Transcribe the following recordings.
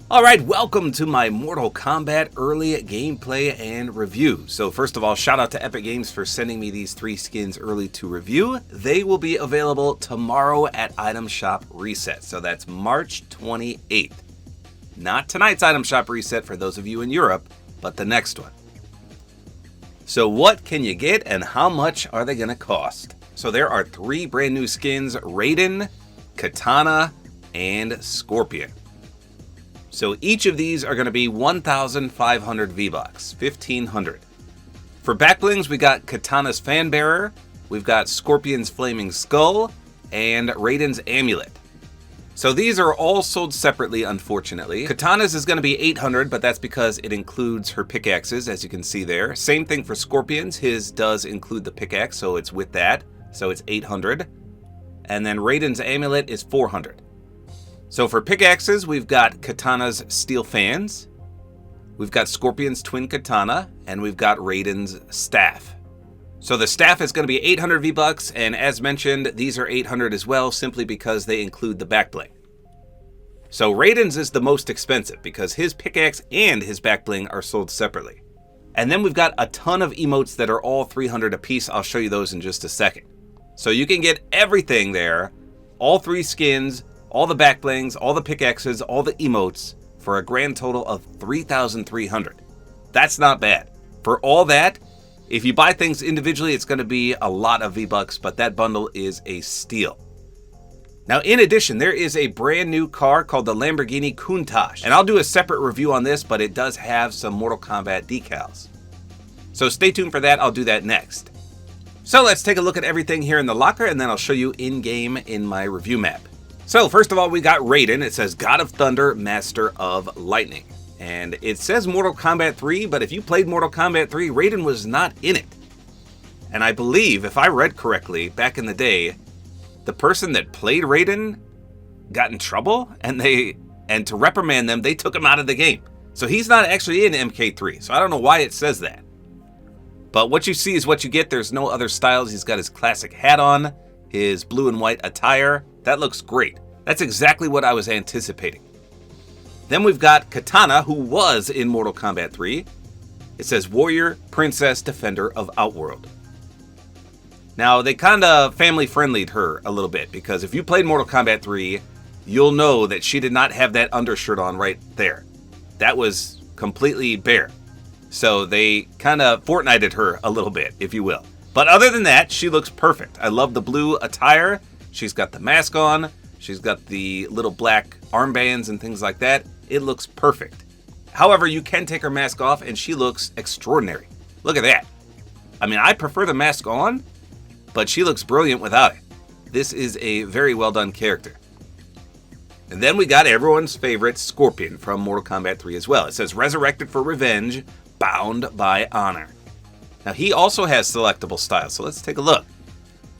Alright, welcome to my Mortal Kombat early gameplay and review. So first of all, shout out to Epic Games for sending me these 3 skins early to review. They will be available tomorrow at Item Shop Reset. So that's March 28th. Not tonight's Item Shop Reset for those of you in Europe, but the next one. So what can you get and how much are they going to cost? So there are 3 brand new skins, Raiden, Katana, and Scorpion. So each of these are going to be 1,500 V-Bucks, 1,500. For backblings, we got Katana's Fanbearer, we've got Scorpion's Flaming Skull, and Raiden's Amulet. So these are all sold separately, unfortunately. Katana's is going to be 800, but that's because it includes her pickaxes, as you can see there. Same thing for Scorpion's, his does include the pickaxe, so it's with that, so it's 800. And then Raiden's Amulet is 400. So for pickaxes, we've got Katana's Steel Fans, we've got Scorpion's Twin Katana, and we've got Raiden's Staff. So the staff is going to be 800 V-Bucks, and as mentioned, these are 800 as well, simply because they include the backbling. So Raiden's is the most expensive, because his pickaxe and his backbling are sold separately. And then we've got a ton of emotes that are all 300 apiece. I'll show you those in just a second. So you can get everything there, all 3 skins, all the backblings, all the pickaxes, all the emotes, for a grand total of 3,300. That's not bad. For all that, if you buy things individually, it's going to be a lot of V-Bucks, but that bundle is a steal. Now, in addition, there is a brand new car called the Lamborghini Countach, and I'll do a separate review on this, but it does have some Mortal Kombat decals. So stay tuned for that. I'll do that next. So let's take a look at everything here in the locker, and then I'll show you in-game in my review map. So first of all, we got Raiden. It says God of Thunder, Master of Lightning. And it says Mortal Kombat 3, but if you played Mortal Kombat 3, Raiden was not in it. And I believe, if I read correctly, back in the day, the person that played Raiden got in trouble, and to reprimand them, they took him out of the game. So he's not actually in MK3, so I don't know why it says that. But what you see is what you get. There's no other styles. He's got his classic hat on, his blue and white attire. That looks great. That's exactly what I was anticipating. Then we've got Katana, who was in Mortal Kombat 3. It says Warrior, Princess, Defender of Outworld. Now, they kind of family-friendlied her a little bit, because if you played Mortal Kombat 3, you'll know that she did not have that undershirt on right there. That was completely bare. So they kind of Fortnited her a little bit, if you will. But other than that, she looks perfect. I love the blue attire. She's got the mask on. She's got the little black armbands and things like that. It looks perfect. However, you can take her mask off and she looks extraordinary. Look at that. I mean, I prefer the mask on, but she looks brilliant without it. This is a very well done character. And then we got everyone's favorite Scorpion from Mortal Kombat 3 as well. It says resurrected for revenge, bound by honor. Now he also has selectable styles, so let's take a look.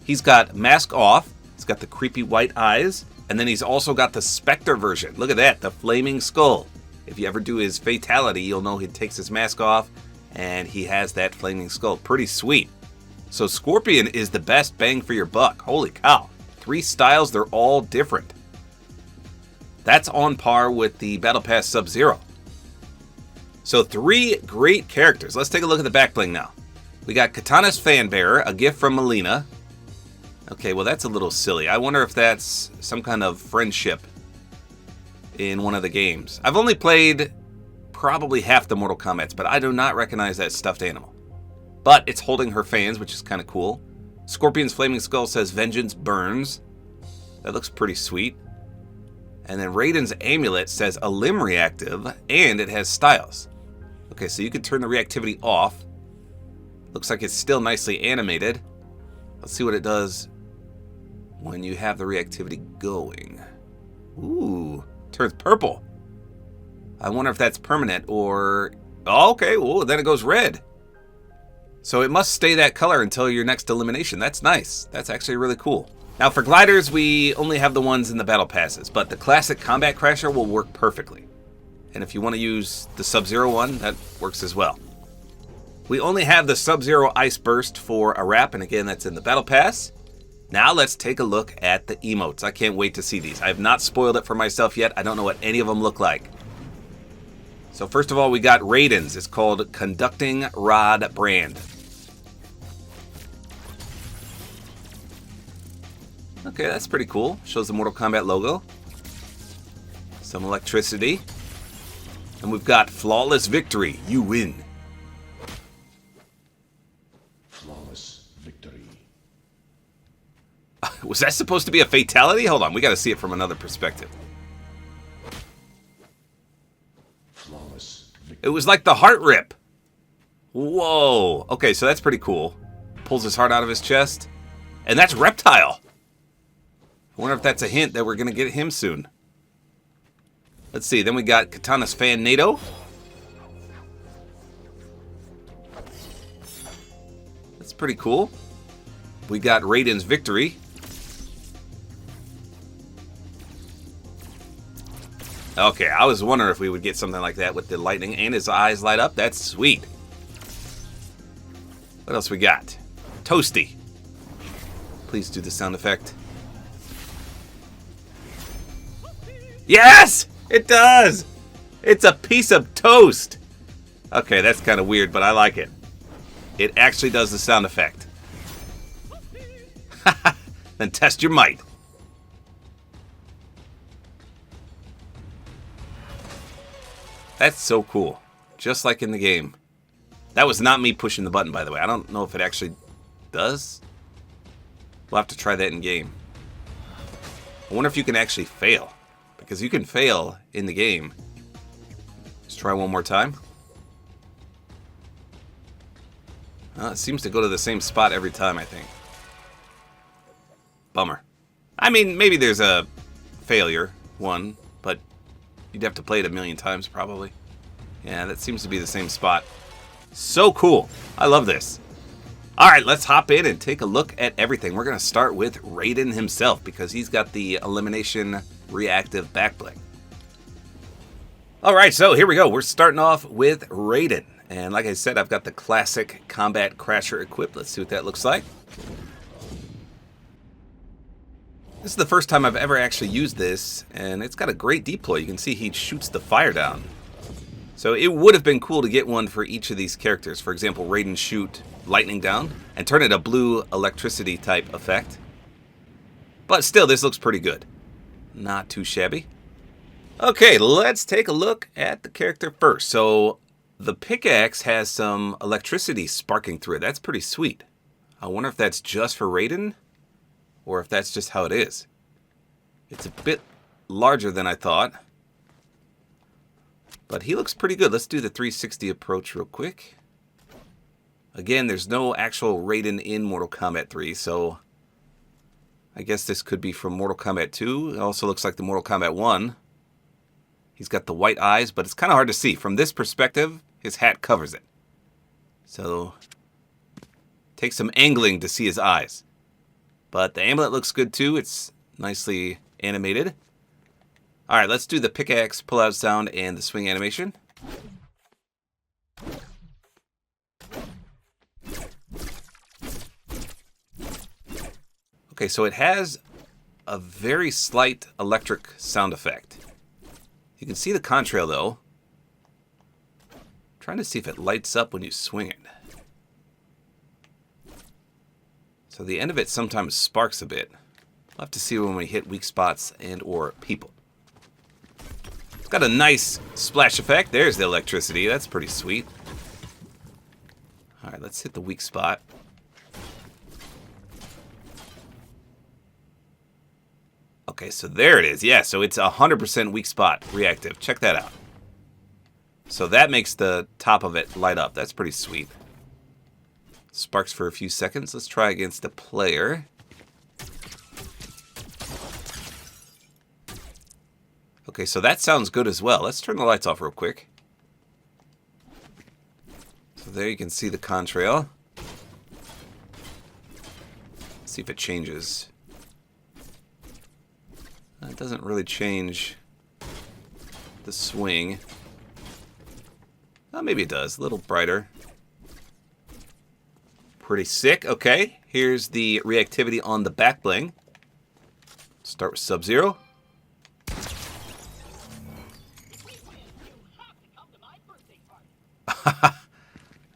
He's got mask off. He's got the creepy white eyes, and then he's also got the Spectre version. Look at that, the Flaming Skull. If you ever do his fatality, you'll know he takes his mask off, and he has that Flaming Skull. Pretty sweet. So Scorpion is the best bang for your buck. Holy cow. 3 styles, they're all different. That's on par with the Battle Pass Sub-Zero. So 3 great characters. Let's take a look at the back bling now. We got Katana's Fanbearer, a gift from Melina. Okay, well that's a little silly. I wonder if that's some kind of friendship in one of the games. I've only played probably half the Mortal Kombats, but I do not recognize that stuffed animal. But it's holding her fans, which is kind of cool. Scorpion's Flaming Skull says Vengeance Burns. That looks pretty sweet. And then Raiden's Amulet says a limb reactive, and it has styles. Okay, so you can turn the reactivity off. Looks like it's still nicely animated. Let's see what it does when you have the reactivity going. Ooh, turns purple. I wonder if that's permanent or... Oh, okay, well, then it goes red. So it must stay that color until your next elimination. That's nice. That's actually really cool. Now for gliders, we only have the ones in the battle passes, but the classic Combat Crasher will work perfectly. And if you want to use the Sub-Zero one, that works as well. We only have the Sub-Zero Ice Burst for a wrap, and again, that's in the battle pass. Now let's take a look at the emotes. I can't wait to see these. I have not spoiled it for myself yet. I don't know what any of them look like. So first of all, we got Raiden's. It's called Conducting Rod Brand. Okay, that's pretty cool. Shows the Mortal Kombat logo. Some electricity. And we've got Flawless Victory. You win. Flawless victory. Was that supposed to be a fatality? Hold on, we got to see it from another perspective. Flawless victory. It was like the heart rip. Whoa. Okay, so that's pretty cool. Pulls his heart out of his chest. And that's Reptile. I wonder if that's a hint that we're going to get him soon. Let's see. Then we got Katana's fan NATO. That's pretty cool. We got Raiden's victory. Okay, I was wondering if we would get something like that with the lightning and his eyes light up. That's sweet. What else we got? Toasty. Please do the sound effect. Yes! It does! It's a piece of toast! Okay, that's kind of weird, but I like it. It actually does the sound effect. Then test your might. That's so cool. Just like in the game. That was not me pushing the button, by the way. I don't know if it actually does. We'll have to try that in game. I wonder if you can actually fail. Because you can fail in the game. Let's try one more time. It seems to go to the same spot every time, I think. Bummer. I mean, maybe there's a failure, one, but you'd have to play it a million times, probably. Yeah, that seems to be the same spot. So cool. I love this. Alright, let's hop in and take a look at everything. We're going to start with Raiden himself, because he's got the elimination reactive back bling. Alright, so here we go. We're starting off with Raiden. And like I said, I've got the classic Combat Crasher equipped. Let's see what that looks like. This is the first time I've ever actually used this, and it's got a great deploy. You can see he shoots the fire down. So it would have been cool to get one for each of these characters. For example, Raiden shoot lightning down and turn it a blue electricity type effect. But still, this looks pretty good. Not too shabby. Okay, let's take a look at the character first. So the pickaxe has some electricity sparking through it. That's pretty sweet. I wonder if that's just for Raiden or if that's just how it is. It's a bit larger than I thought. But he looks pretty good. Let's do the 360 approach real quick. Again, there's no actual Raiden in Mortal Kombat 3, so I guess this could be from Mortal Kombat 2. It also looks like the Mortal Kombat 1. He's got the white eyes, but it's kind of hard to see. From this perspective, his hat covers it. So, takes some angling to see his eyes. But the amulet looks good too. It's nicely animated. Alright, let's do the pickaxe pull-out sound and the swing animation. Okay, so it has a very slight electric sound effect. You can see the contrail though. I'm trying to see if it lights up when you swing it. So the end of it sometimes sparks a bit. We'll have to see when we hit weak spots and or people. It's got a nice splash effect. There's the electricity. That's pretty sweet. Alright, let's hit the weak spot. Okay, so there it is. Yeah, so it's 100% weak spot reactive. Check that out. So that makes the top of it light up. That's pretty sweet. Sparks for a few seconds. Let's try against the player. Okay, so that sounds good as well. Let's turn the lights off real quick. So there you can see the contrail. Let's see if it changes. It doesn't really change the swing. Oh, maybe it does. A little brighter. Pretty sick. Okay, here's the reactivity on the back bling. Start with Sub-Zero.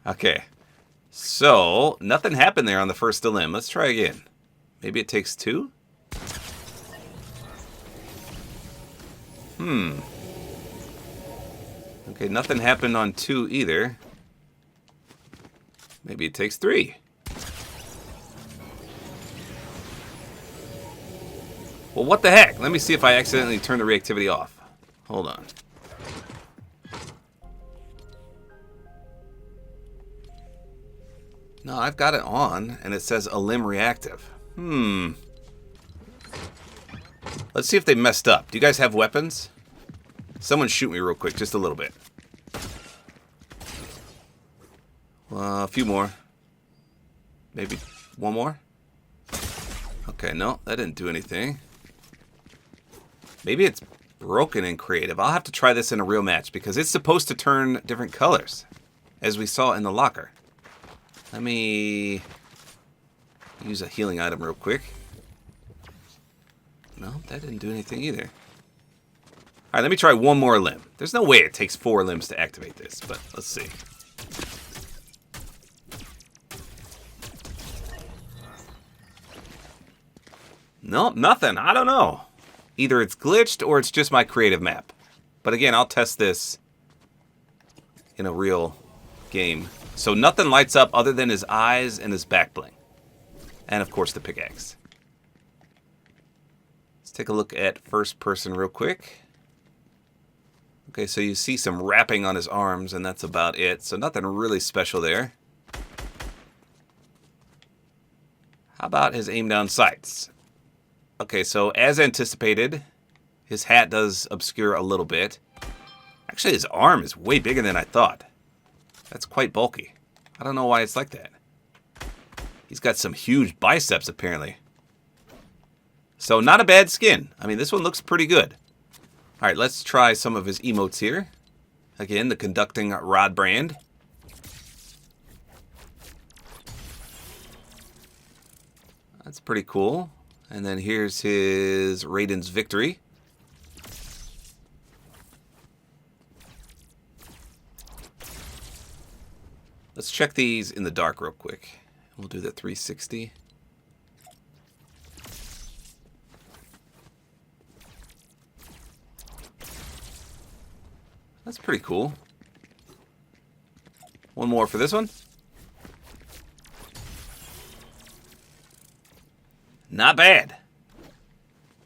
Okay. So, nothing happened there on the first limb. Let's try again. Maybe it takes 2? Okay, nothing happened on 2 either. Maybe it takes 3. Well, what the heck? Let me see if I accidentally turned the reactivity off. Hold on. No, I've got it on, and it says a limb reactive. Let's see if they messed up. Do you guys have weapons? Someone shoot me real quick, just a little bit. A few more. Maybe one more? Okay, no, that didn't do anything. Maybe it's broken in creative. I'll have to try this in a real match because it's supposed to turn different colors, as we saw in the locker. Let me use a healing item real quick. No, that didn't do anything either. Alright, let me try one more limb. There's no way it takes 4 limbs to activate this, but let's see. Nope, nothing. I don't know. Either it's glitched or it's just my creative map. But again, I'll test this in a real game. So nothing lights up other than his eyes and his back bling. And of course the pickaxe. Let's take a look at first person real quick. Okay, so you see some wrapping on his arms and that's about it. So nothing really special there. How about his aim down sights? Okay, so as anticipated, his hat does obscure a little bit. Actually, his arm is way bigger than I thought. That's quite bulky. I don't know why it's like that. He's got some huge biceps, apparently. So, not a bad skin. I mean, this one looks pretty good. Alright, let's try some of his emotes here. Again, the conducting rod brand. That's pretty cool. And then here's his Raiden's victory. Let's check these in the dark real quick. We'll do the 360. That's pretty cool. One more for this one. Not bad.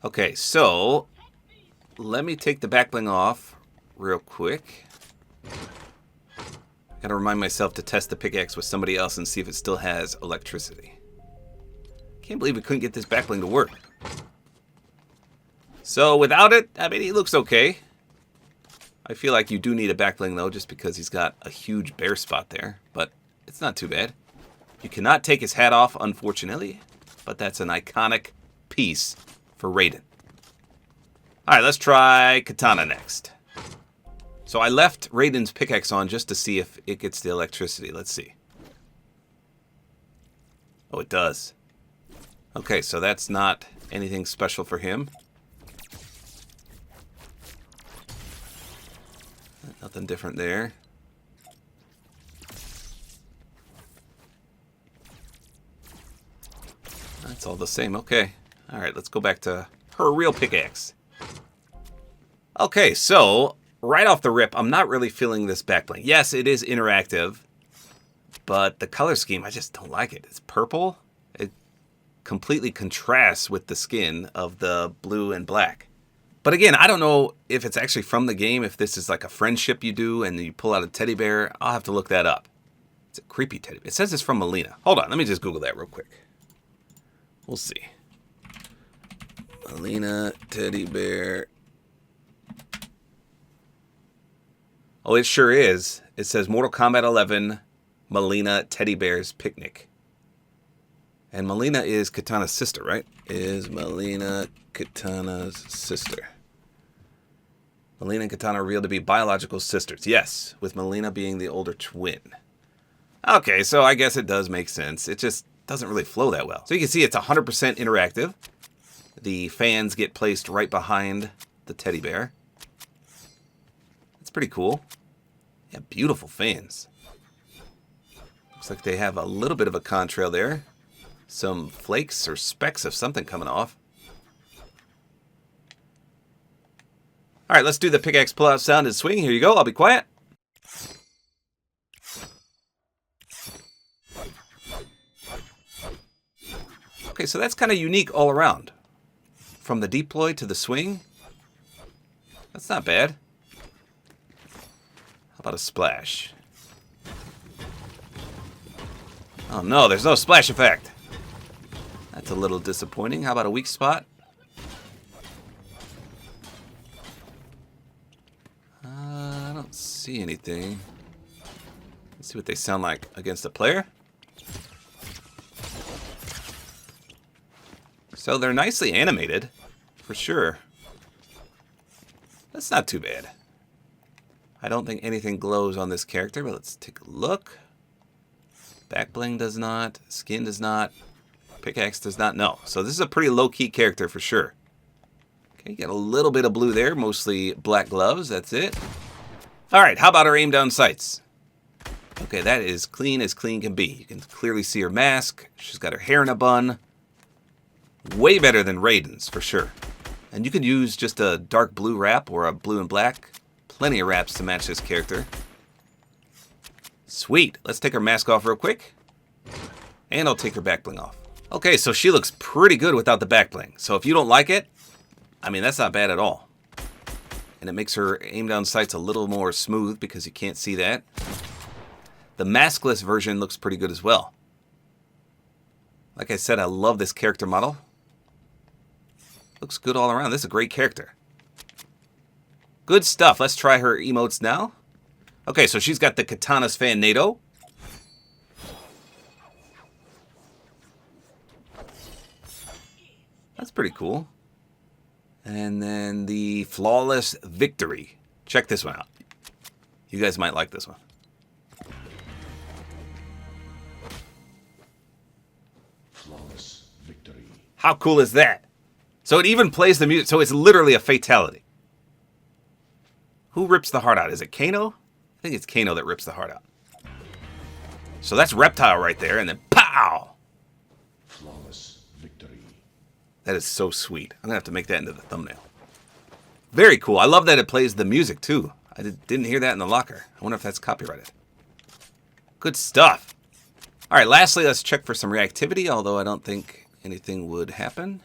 Okay, so let me take the back bling off real quick. Gotta remind myself to test the pickaxe with somebody else and see if it still has electricity. Can't believe we couldn't get this back bling to work. So without it, I mean, he looks okay. I feel like you do need a back bling though, just because he's got a huge bare spot there, but it's not too bad. You cannot take his hat off, unfortunately. But that's an iconic piece for Raiden. Alright, let's try Katana next. So I left Raiden's pickaxe on just to see if it gets the electricity. Let's see. Oh, it does. Okay, so that's not anything special for him. Nothing different there. That's all the same. Okay. All right, let's go back to her real pickaxe. Okay, so right off the rip, I'm not really feeling this back bling. Yes, it is interactive, but the color scheme, I just don't like it. It's purple. It completely contrasts with the skin of the blue and black. But again, I don't know if it's actually from the game, if this is like a friendship you do and you pull out a teddy bear. I'll have to look that up. It's a creepy teddy bear. It says it's from Melina. Hold on, let me just Google that real quick. We'll see. Melina teddy bear. Oh, it sure is. It says Mortal Kombat 11 Melina teddy bear's picnic. And Melina is Katana's sister, right? Is Melina Katana's sister? Melina and Katana are revealed to be biological sisters. Yes, with Melina being the older twin. Okay, so I guess it does make sense. It just doesn't really flow that well. So you can see it's 100% interactive. The fans get placed right behind the teddy bear. It's pretty cool. Yeah, beautiful fans. Looks like they have a little bit of a contrail there. Some flakes or specks of something coming off. All right, let's do the pickaxe pull-out sound and swing. Here you go. I'll be quiet. Okay, so that's kind of unique all around. From the deploy to the swing. That's not bad. How about a splash? Oh no, there's no splash effect. That's a little disappointing. How about a weak spot? I don't see anything. Let's see what they sound like against a player. So they're nicely animated, for sure. That's not too bad. I don't think anything glows on this character, but let's take a look. Back bling does not. Skin does not. Pickaxe does not. No. So this is a pretty low-key character for sure. Okay, got a little bit of blue there. Mostly black gloves. That's it. All right, how about our aim down sights? Okay, that is clean as clean can be. You can clearly see her mask. She's got her hair in a bun. Way better than Raiden's, for sure. And you could use just a dark blue wrap or a blue and black. Plenty of wraps to match this character. Sweet. Let's take her mask off real quick. And I'll take her back bling off. Okay, so she looks pretty good without the back bling. So if you don't like it, I mean, that's not bad at all. And it makes her aim down sights a little more smooth because you can't see that. The maskless version looks pretty good as well. Like I said, I love this character model. Looks good all around. This is a great character. Good stuff. Let's try her emotes now. Okay, so she's got the Katana's fan NATO. That's pretty cool. And then the flawless victory. Check this one out. You guys might like this one. Flawless victory. How cool is that? So it even plays the music. So it's literally a fatality. Who rips the heart out? Is it Kano? I think it's Kano that rips the heart out. So that's Reptile right there. And then pow! Flawless victory. That is so sweet. I'm going to have to make that into the thumbnail. Very cool. I love that it plays the music too. I didn't hear that in the locker. I wonder if that's copyrighted. Good stuff. All right, lastly, let's check for some reactivity, although I don't think anything would happen.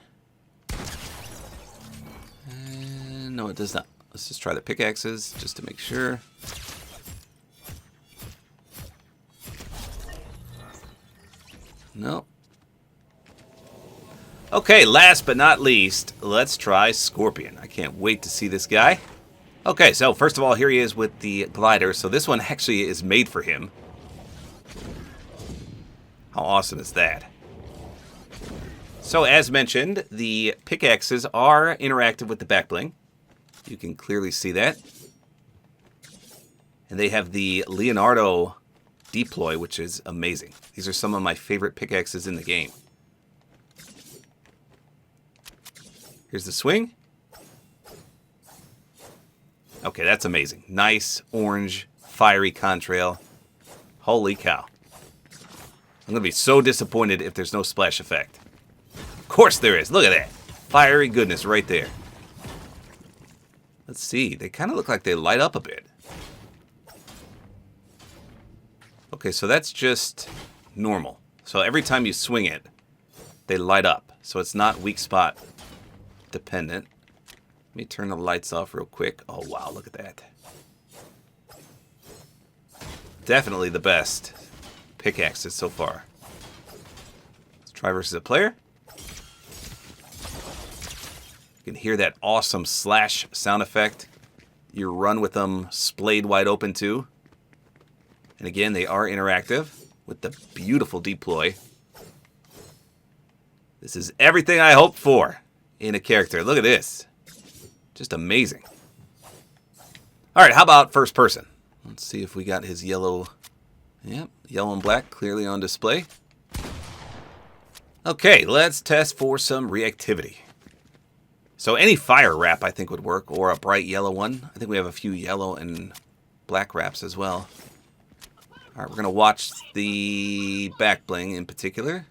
And no, it does not. Let's just try the pickaxes just to make sure. No. Okay, last but not least, let's try Scorpion. I can't wait to see this guy. Okay, so first of all, here he is with the glider. So this one actually is made for him. How awesome is that? So as mentioned, the pickaxes are interactive with the back bling. You can clearly see that. And they have the Leonardo deploy, which is amazing. These are some of my favorite pickaxes in the game. Here's the swing. Okay, that's amazing. Nice, orange, fiery contrail. Holy cow. I'm going to be so disappointed if there's no splash effect. Of course there is. Look at that. Fiery goodness right there. Let's see. They kind of look like they light up a bit. Okay, so that's just normal. So every time you swing it, they light up. So it's not weak spot dependent. Let me turn the lights off real quick. Oh, wow. Look at that. Definitely the best pickaxes so far. Let's try versus a player. You can hear that awesome slash sound effect. You run with them splayed wide open too. And again, they are interactive with the beautiful deploy. This is everything I hoped for in a character. Look at this. Just amazing. All right, how about first person? Let's see if we got his yellow. Yep, yellow and black clearly on display. Okay, let's test for some reactivity. So any fire wrap I think would work, or a bright yellow one. I think we have a few yellow and black wraps as well. All right, we're going to watch the back bling in particular.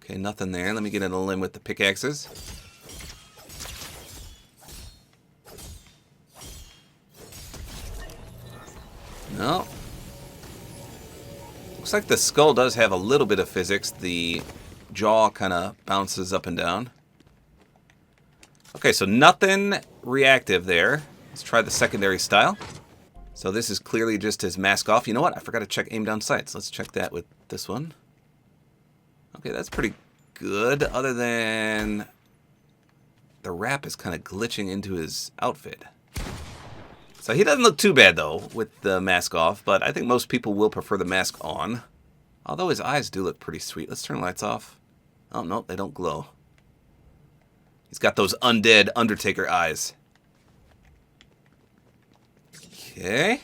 Okay, nothing there. Let me get in a limb with the pickaxes. No. Looks like the skull does have a little bit of physics. The jaw kind of bounces up and down. Okay, so nothing reactive there. Let's try the secondary style. So this is clearly just his mask off. You know what? I forgot to check aim down sights. Let's check that with this one. Okay, that's pretty good. Other than the wrap is kind of glitching into his outfit. So he doesn't look too bad, though, with the mask off. But I think most people will prefer the mask on. Although his eyes do look pretty sweet. Let's turn the lights off. Oh, no, they don't glow. He's got those undead Undertaker eyes. Okay.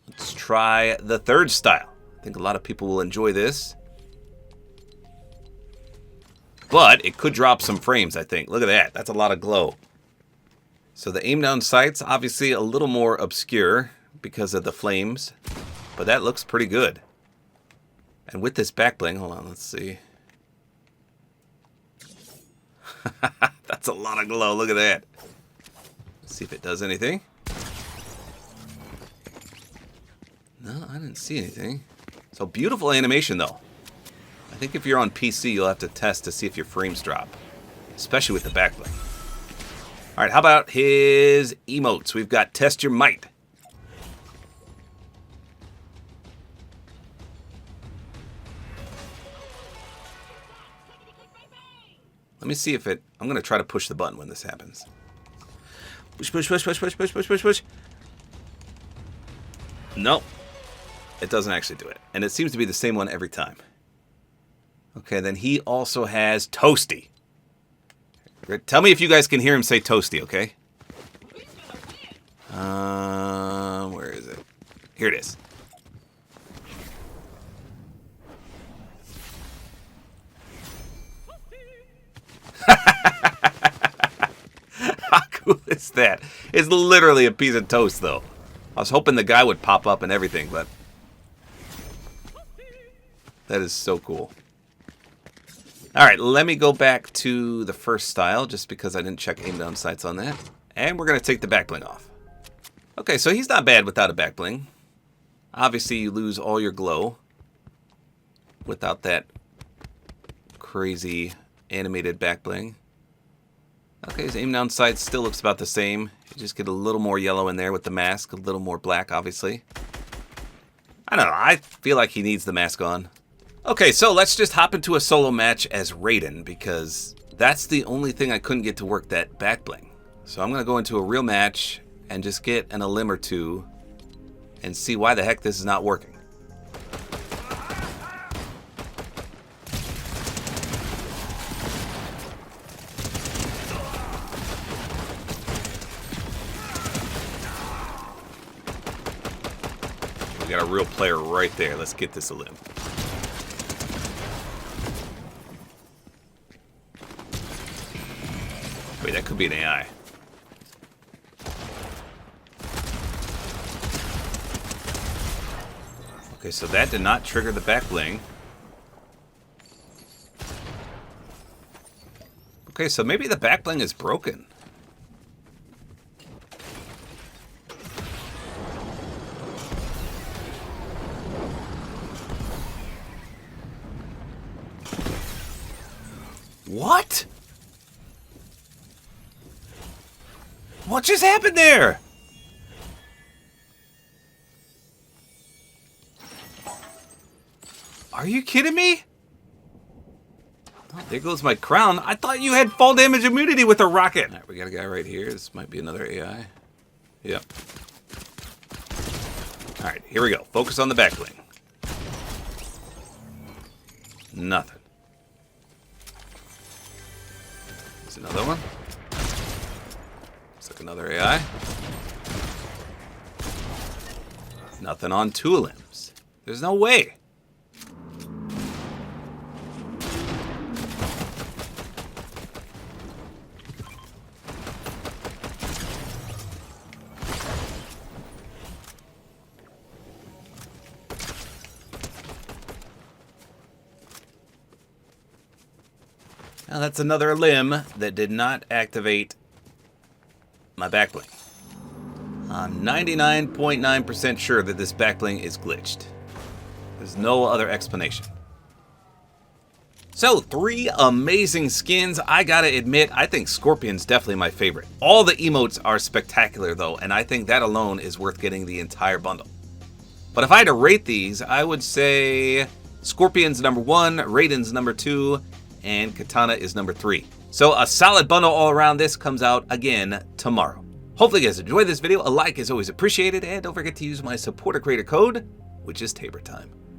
Let's try the third style. I think a lot of people will enjoy this. But it could drop some frames, I think. Look at that. That's a lot of glow. So the aim down sights, obviously a little more obscure because of the flames. But that looks pretty good. And with this back bling, hold on, let's see. That's a lot of glow. Look at that. Let's see if it does anything. No, I didn't see anything. So beautiful animation, though. I think if you're on PC, you'll have to test to see if your frames drop. Especially with the back bling. All right, how about his emotes? We've got Test Your Might. Let me see if it... I'm going to try to push the button when this happens. Push, push, push, push, push, push, push, push, push. Nope. It doesn't actually do it. And it seems to be the same one every time. Okay, then he also has Toasty. Tell me if you guys can hear him say Toasty, okay? Where is it? Here it is. How cool is that? It's literally a piece of toast, though. I was hoping the guy would pop up and everything, but... that is so cool. Alright, let me go back to the first style, just because I didn't check aim down sights on that. And we're going to take the back bling off. Okay, so he's not bad without a back bling. Obviously, you lose all your glow without that crazy animated back bling. Okay, his aim down sight still looks about the same. You just get a little more yellow in there with the mask, a little more black, obviously. I don't know, I feel like he needs the mask on. Okay, so let's just hop into a solo match as Raiden, because that's the only thing I couldn't get to work, that back bling. So I'm going to go into a real match and just get an limb or two and see why the heck this is not working. We got a real player right there. Let's get this a limb. Wait, that could be an AI. Okay, so that did not trigger the back bling. Okay, so maybe the back bling is broken. What? What just happened there? Are you kidding me? Oh, there goes my crown. I thought you had fall damage immunity with a rocket. All right, we got a guy right here. This might be another AI. Yep. All right, here we go. Focus on the back bling. Nothing. There's another one. Looks like another AI. Nothing on two limbs. There's no way. Now that's another limb that did not activate my back bling. I'm 99.9% sure that this back bling is glitched. There's no other explanation. So, 3 amazing skins. I gotta admit, I think Scorpion's definitely my favorite. All the emotes are spectacular though, and I think that alone is worth getting the entire bundle. But if I had to rate these, I would say Scorpion's number 1, Raiden's number 2, and Katana is number 3. So a solid bundle all around. This comes out again tomorrow. Hopefully you guys enjoyed this video. A like is always appreciated, and don't forget to use my Support-A-Creator code, which is Tabor time.